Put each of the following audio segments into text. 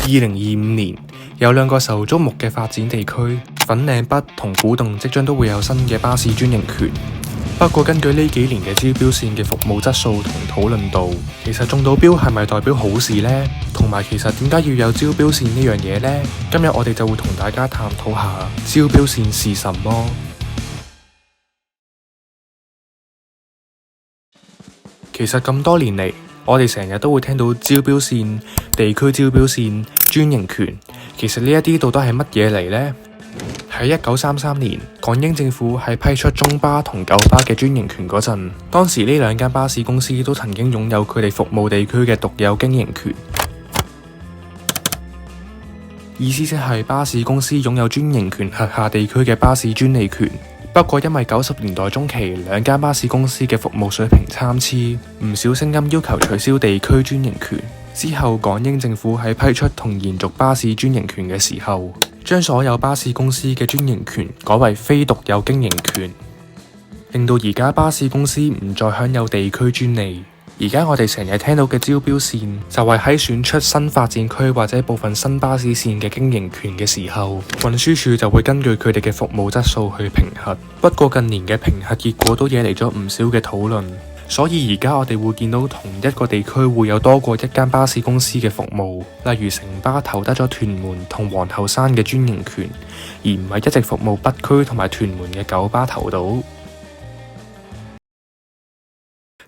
2025年有兩個受矚目嘅發展地區，粉嶺北同古洞即將都會有新嘅巴士專營權。不過根據呢幾年嘅招標線嘅服務質素同討論度，其實中到標係咪代表好事呢？同埋其實點解要有招標線呢樣嘢呢？今日我哋就會同大家探討下招標線是什麼。其實咁多年嚟，我哋成日都會聽到招標線、地區招標線、專營權，其實呢一啲到底係乜嘢嚟呢？喺1933年，港英政府喺批出中巴同九巴嘅專營權嗰陣，當時呢兩間巴士公司都曾經擁有佢哋服務地區嘅獨有經營權。意思即係巴士公司擁有專營權轄下地區嘅巴士專利權。不過因為90年代中期兩間巴士公司嘅服務水平參差，唔少聲音要求取消地區專營權。之後港英政府喺批出同延續巴士專營權嘅時候，將所有巴士公司嘅專營權改為非獨有經營權，令到而家巴士公司唔再享有地區專利。而家我哋成日聽到嘅招標線，就係喺選出新發展區或者部分新巴士線嘅經營權嘅時候，運輸署就會根據佢哋嘅服務質素去評核。不過近年嘅評核結果都惹嚟咗唔少嘅討論，所以而家我哋會見到同一個地區會有多過一間巴士公司嘅服務，例如城巴投得咗屯門同皇后山嘅專營權，而唔係一直服務北區同埋屯門嘅九巴投到。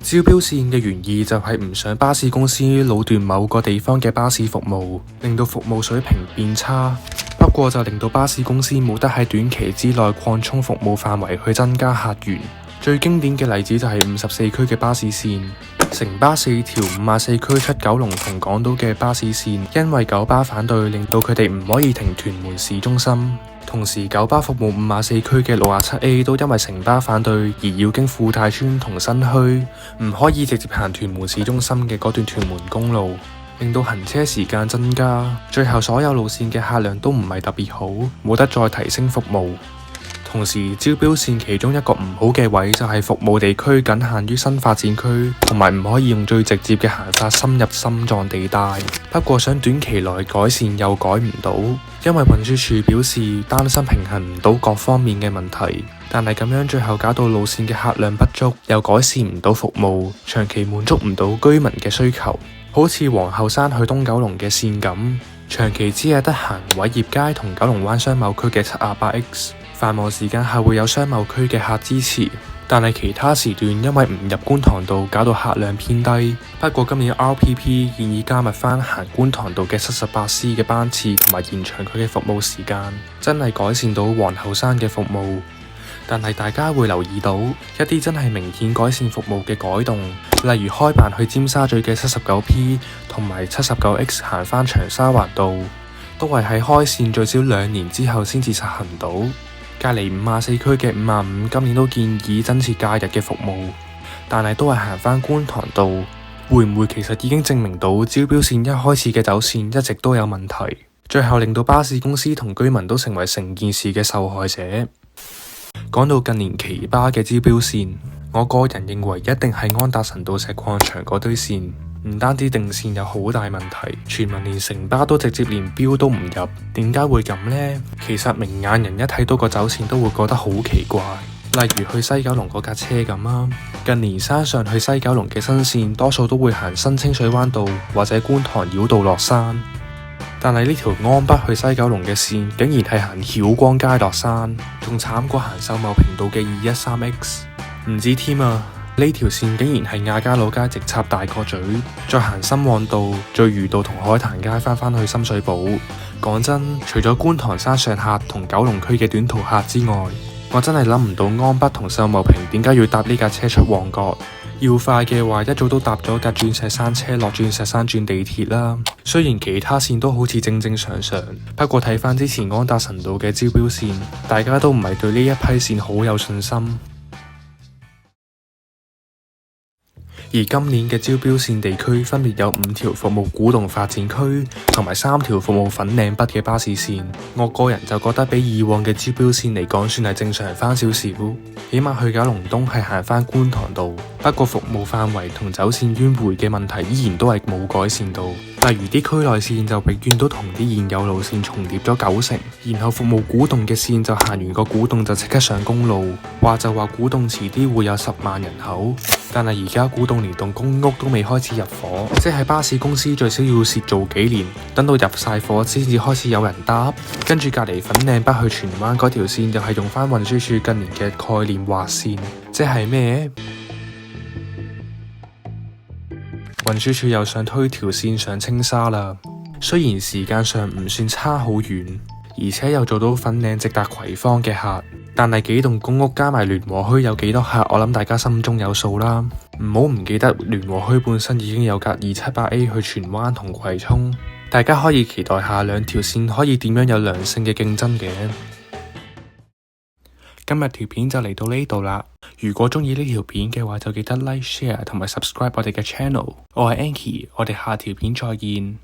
招標線嘅原意就係唔想巴士公司壟斷某個地方嘅巴士服務，令到服務水平變差。不過就令到巴士公司冇得喺短期之內擴充服務範圍去增加客源。最經典嘅例子就係54區嘅巴士線，城巴4條54區出九龍同港島嘅巴士線，因為九巴反對，令到佢哋唔可以停屯門市中心。同時九巴服務54區嘅67A 都因為城巴反對而要經富泰村同新墟，唔可以直接行屯門市中心嘅嗰段屯門公路，令到行車時間增加。最後所有路線嘅客量都唔係特別好，冇得再提升服務。同時招標線其中一個唔好嘅位就係服務地區僅限於新發展區，同埋唔可以用最直接嘅行法深入心臟地帶。不過想短期內改善又改唔到，因為運輸署表示擔心平衡唔到各方面嘅問題，但係咁樣最後搞到路線嘅客量不足，又改善唔到服務，長期滿足唔到居民嘅需求。好似皇后山去東九龍嘅線咁，長期只係得行偉業街同九龍灣商貿區嘅78X，繁忙時間係會有商貿區嘅客支持，但係其他時段因為唔入觀塘道，搞到客量偏低。不過今年 RPP 建議加密翻行觀塘道嘅78C 嘅班次，同埋延長佢嘅服務時間，真係改善到皇后山嘅服務。但係大家會留意到一啲真係明顯改善服務嘅改動，例如開辦去尖沙咀嘅79P 同埋79X 行翻長沙灣道，都係喺開線最少2年之後先至實行到。隔離54區嘅55今年都建議增設假日嘅服務，但係都係行返觀塘道，會唔會其實已經證明到招標線一開始嘅走線一直都有問題，最後令到巴士公司同居民都成為成件事嘅受害者？講到近年奇葩嘅招標線，我個人認為一定係安達臣道石礦場嗰堆線。唔單止定線有好大問題，傳聞連城巴都直接連標都唔入，點解會咁呢？其實明眼人一睇到個走線都會覺得好奇怪。例如去西九龍嗰架車咁啊，近年山上去西九龍嘅新線多數都會行新清水灣道或者觀塘繞道落山，但係呢條安北去西九龍嘅線竟然係行曉光街落山，仲慘過行秀茂坪道嘅213X。唔止添啊！呢條線竟然係亞皆老街直插大角咀，再行深旺道、聚魚道同海壇街返去深水埗。講真，除咗觀塘山上客同九龍區嘅短途客之外，我真係諗唔到安北同秀茂坪點解要搭呢架車出旺角。要快嘅話，一早都搭咗架鑽石山車落鑽石山轉地鐵啦。雖然其他線都好似正常，不過睇返之前安達臣道嘅招標線，大家都唔係對呢一批線好有信心。而今年嘅招標線地區分別有5條服務古洞發展區同埋3條服務粉嶺北嘅巴士線。我個人就覺得比以往嘅招標線嚟講算係正常翻少少，起碼去九龍東係行翻觀塘道，不過服務範圍同走線迂迴嘅問題依然都係冇改善到。例如啲區內線就永遠都同啲現有路線重疊咗90%，然後服務古洞嘅線就行完個古洞就即刻上公路。話就話古洞遲啲會有10萬人口，但係而家古洞連棟公屋都未開始入伙，即係巴士公司最少要蝕做幾年，等到入晒伙先至開始有人搭。跟住隔離粉嶺北去荃灣嗰條線又係用翻運輸署近年嘅概念劃線，即係咩？運輸署又想推條線上青沙啦，雖然時間上唔算差好遠，而且又做到粉嶺直達葵芳嘅客，但係幾棟公屋加埋聯和墟有幾多客，我諗大家心中有數啦。唔好唔記得聯和墟本身已經有架 278A 去荃灣同葵涌，大家可以期待下兩條線可以點樣有良性嘅競爭嘅。今日條片就嚟到呢度啦，如果鍾意呢條片嘅話就記得 like、share 同埋 subscribe 我哋嘅 channel。我係 Anki，我哋下條片再見。